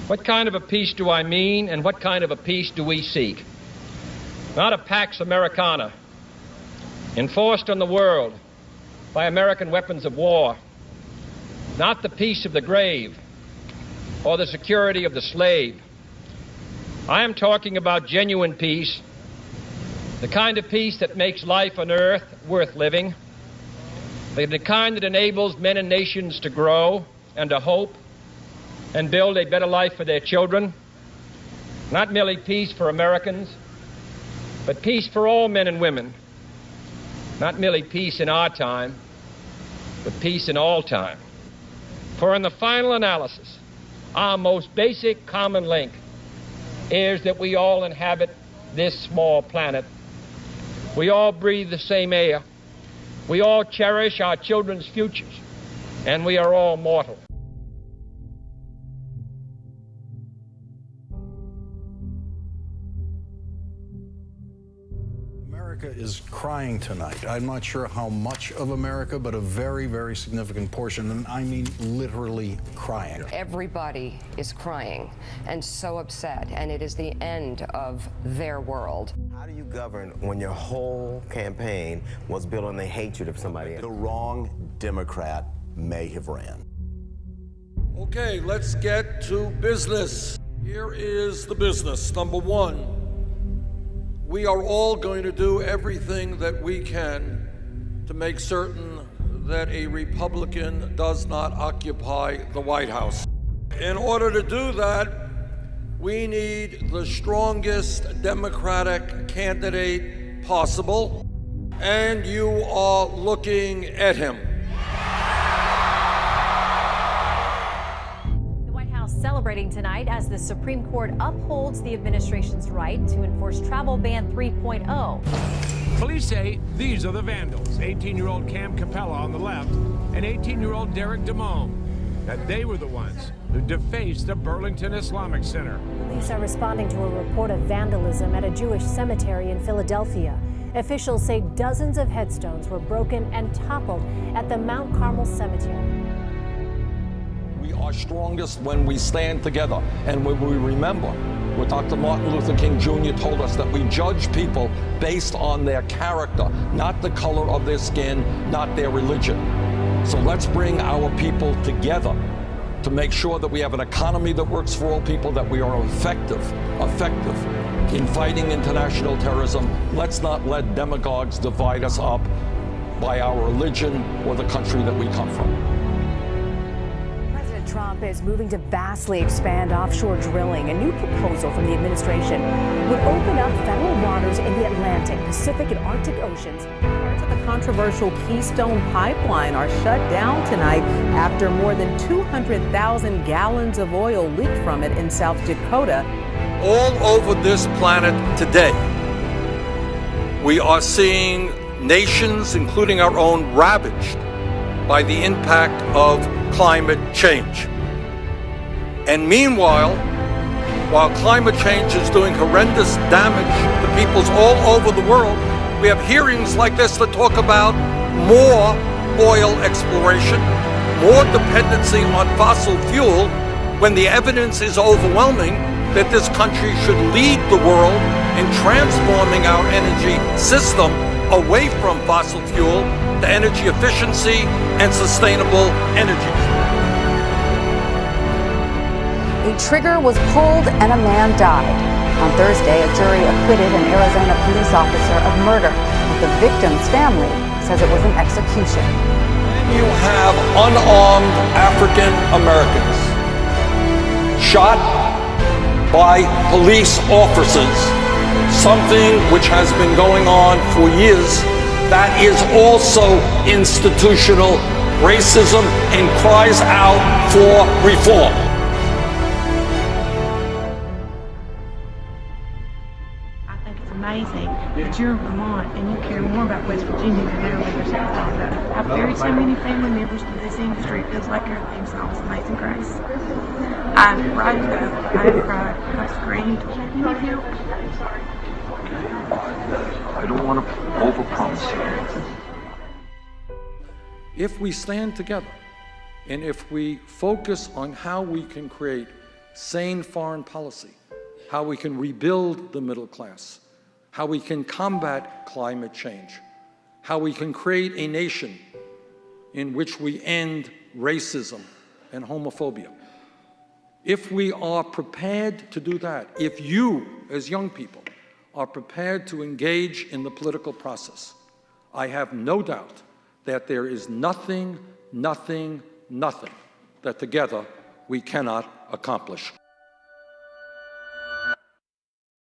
What kind of a peace do I mean, and what kind of a peace do we seek? Not a Pax Americana, enforced on the world by American weapons of war. Not the peace of the grave or the security of the slave. I am talking about genuine peace, the kind of peace that makes life on earth worth living, the kind that enables men and nations to grow and to hope and build a better life for their children. Not merely peace for Americans, but peace for all men and women. Not merely peace in our time, but peace in all time. For in the final analysis, our most basic common link is that we all inhabit this small planet. We all breathe the same air. We all cherish our children's futures, and we are all mortal. America is crying tonight. I'm not sure how much of America, but a very, very significant portion, and I mean literally crying. Everybody is crying and so upset, and it is the end of their world. How do you govern when your whole campaign was built on the hatred of somebody else? The wrong Democrat may have ran. Okay, let's get to business. Here is the business. Number one, we are all going to do everything that we can to make certain that a Republican does not occupy the White House. In order to do that, we need the strongest Democratic candidate possible, and you are looking at him. Celebrating tonight as the Supreme Court upholds the administration's right to enforce Travel Ban 3.0. Police say these are the vandals, 18-year-old Cam Capella on the left and 18-year-old Derek DeMone, that they were the ones who defaced the Burlington Islamic Center. Police are responding to a report of vandalism at a Jewish cemetery in Philadelphia. Officials say dozens of headstones were broken and toppled at the Mount Carmel Cemetery. We are strongest when we stand together and when we remember what Dr. Martin Luther King Jr. told us, that we judge people based on their character, not the color of their skin, not their religion. So let's bring our people together to make sure that we have an economy that works for all people, that we are effective in fighting international terrorism. Let's not let demagogues divide us up by our religion or the country that we come from. Trump is moving to vastly expand offshore drilling. A new proposal from the administration would open up federal waters in the Atlantic, Pacific, and Arctic Oceans. Parts of the controversial Keystone Pipeline are shut down tonight after more than 200,000 gallons of oil leaked from it in South Dakota. All over this planet today, we are seeing nations, including our own, ravaged by the impact of climate change. And meanwhile, while climate change is doing horrendous damage to peoples all over the world, we have hearings like this that talk about more oil exploration, more dependency on fossil fuel, when the evidence is overwhelming that this country should lead the world in transforming our energy system away from fossil fuel to energy efficiency and sustainable energy. A trigger was pulled and a man died. On Thursday, a jury acquitted an Arizona police officer of murder, but the victim's family says it was an execution. You have unarmed African Americans shot by police officers, something which has been going on for years. That is also institutional racism and cries out for reform. I think it's amazing that you're in Vermont and you care more about West Virginia than they do their South Dakota. I've buried so many family members to this industry. It feels like everything's on this Amazing Grace. I cried, I screamed. I don't want to overpromise you. If we stand together and if we focus on how we can create sane foreign policy, how we can rebuild the middle class, how we can combat climate change, how we can create a nation in which we end racism and homophobia. If we are prepared to do that, if you, as young people, are prepared to engage in the political process, I have no doubt that there is nothing that together we cannot accomplish.